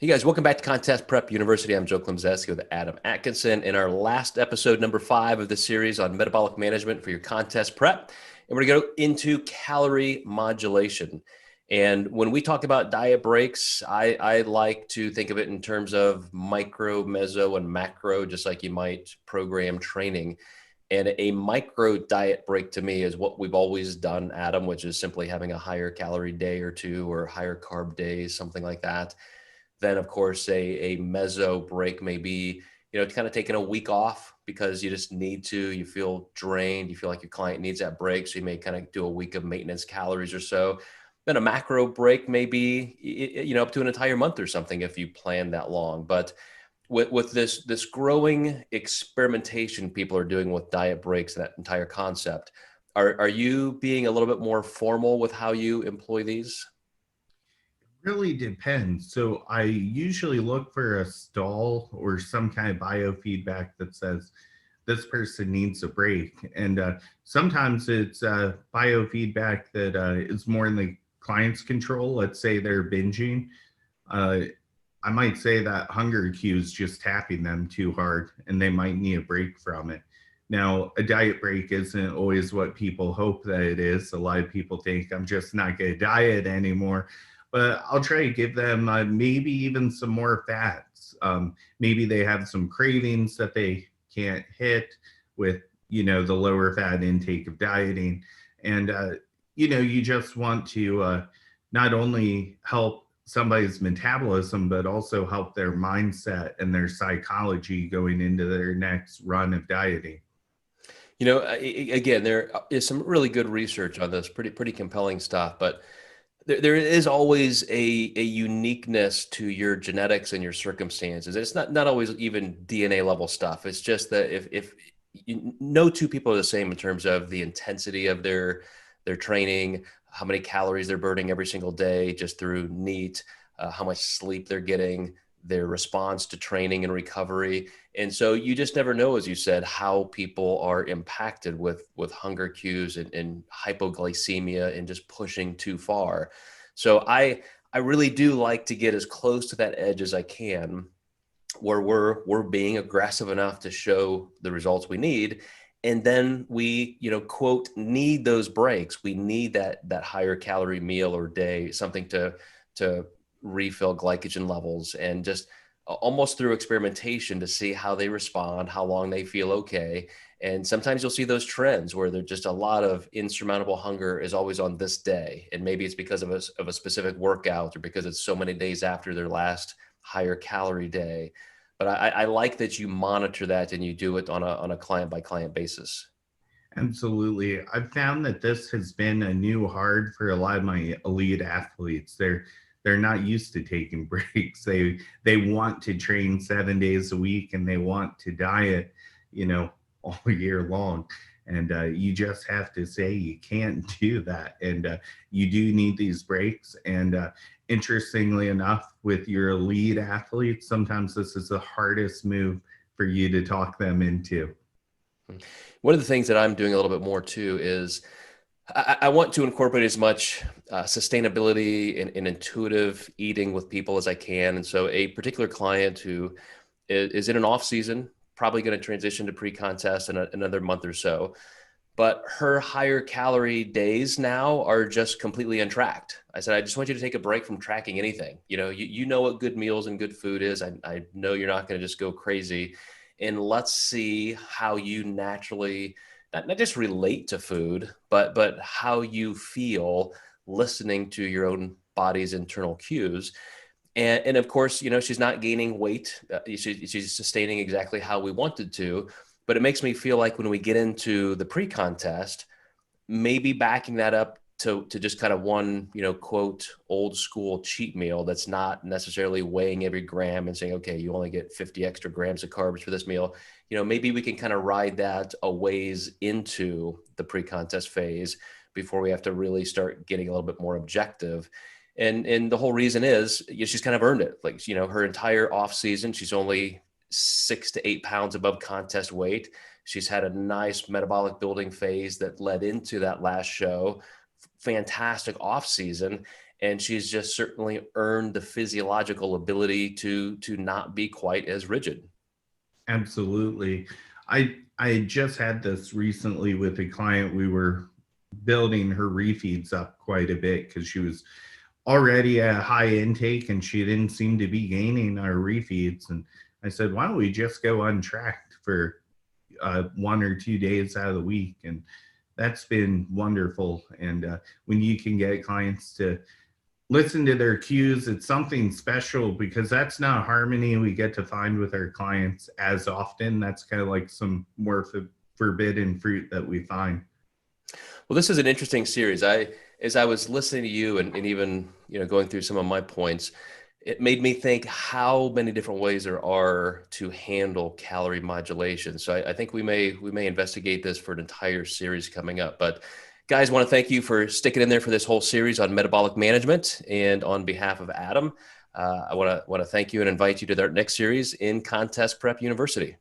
Hey guys, welcome back to Contest Prep University. I'm Joe Klemczewski with Adam Atkinson in our last episode, number 5 of the series on metabolic management for your contest prep. And we're going to go into calorie modulation. And when we talk about diet breaks, I like to think of it in terms of micro, meso, and macro, just like you might program training. And a micro diet break to me is what we've always done, Adam, which is simply having a higher calorie day or two or higher carb days, something like that. Then, of course, a meso break may be, kind of taking a week off because you just need to, you feel drained, you feel like your client needs that break. So you may kind of do a week of maintenance calories or so. Then a macro break may be, up to an entire month or something if you plan that long. But with this growing experimentation people are doing with diet breaks and that entire concept, are you being a little bit more formal with how you employ these? Really depends. So I usually look for a stall or some kind of biofeedback that says this person needs a break. And sometimes it's biofeedback that is more in the client's control. Let's say they're binging. Uh, I might say that hunger cue is just tapping them too hard and they might need a break from it. Now, a diet break isn't always what people hope that it is. A lot of people think I'm just not going to diet anymore, but I'll try to give them maybe even some more fats. Maybe they have some cravings that they can't hit with, the lower fat intake of dieting. And, you just want to not only help somebody's metabolism, but also help their mindset and their psychology going into their next run of dieting. Again, there is some really good research on this, pretty compelling stuff, but there is always a uniqueness to your genetics and your circumstances. It's not always even DNA level stuff. It's just that if no two people are the same in terms of the intensity of their training, how many calories they're burning every single day just through NEAT, how much sleep they're getting, their response to training and recovery. And so you just never know, as you said, how people are impacted with hunger cues and hypoglycemia and just pushing too far. So I really do like to get as close to that edge as I can, where we're being aggressive enough to show the results we need. And then we, quote, need those breaks. We need that higher calorie meal or day, something to refill glycogen levels, and just almost through experimentation to see how they respond, how long they feel okay. And sometimes you'll see those trends where there's just a lot of insurmountable hunger is always on this day. And maybe it's because of a specific workout or because it's so many days after their last higher calorie day. But I like that you monitor that and you do it on a client by client basis. Absolutely. I've found that this has been a new hard for a lot of my elite athletes. They're not used to taking breaks. They want to train 7 days a week and they want to diet, all year long. And you just have to say you can't do that. And you do need these breaks. And interestingly enough, with your elite athletes, sometimes this is the hardest move for you to talk them into. One of the things that I'm doing a little bit more too is I want to incorporate as much sustainability and intuitive eating with people as I can. And so a particular client who is in an off season, probably going to transition to pre-contest in another month or so, but her higher calorie days now are just completely untracked. I said, I just want you to take a break from tracking anything. You know what good meals and good food is. I know you're not going to just go crazy. And let's see how you naturally, not just relate to food, but how you feel listening to your own body's internal cues. And of course, she's not gaining weight. She's sustaining exactly how we wanted to. But it makes me feel like when we get into the pre-contest, maybe backing that up to just kind of one, quote, old school cheat meal that's not necessarily weighing every gram and saying, okay, you only get 50 extra grams of carbs for this meal. Maybe we can kind of ride that a ways into the pre-contest phase before we have to really start getting a little bit more objective. And the whole reason is she's kind of earned it. Like, her entire off season, she's only 6 to 8 pounds above contest weight. She's had a nice metabolic building phase that led into that last show. Fantastic off season. and she's just certainly earned the physiological ability to not be quite as rigid. Absolutely. I just had this recently with a client. We were building her refeeds up quite a bit because she was already at high intake and she didn't seem to be gaining our refeeds. And I said, why don't we just go untracked for 1 or 2 days out of the week? And that's been wonderful. And when you can get clients to listen to their cues, it's something special because that's not harmony we get to find with our clients as often. That's kind of like some more forbidden fruit that we find. Well, this is an interesting series. As I was listening to you and even, going through some of my points, it made me think how many different ways there are to handle calorie modulation. So I think we may investigate this for an entire series coming up. But guys, want to thank you for sticking in there for this whole series on metabolic management. And on behalf of Adam, I want to thank you and invite you to their next series in Contest Prep University.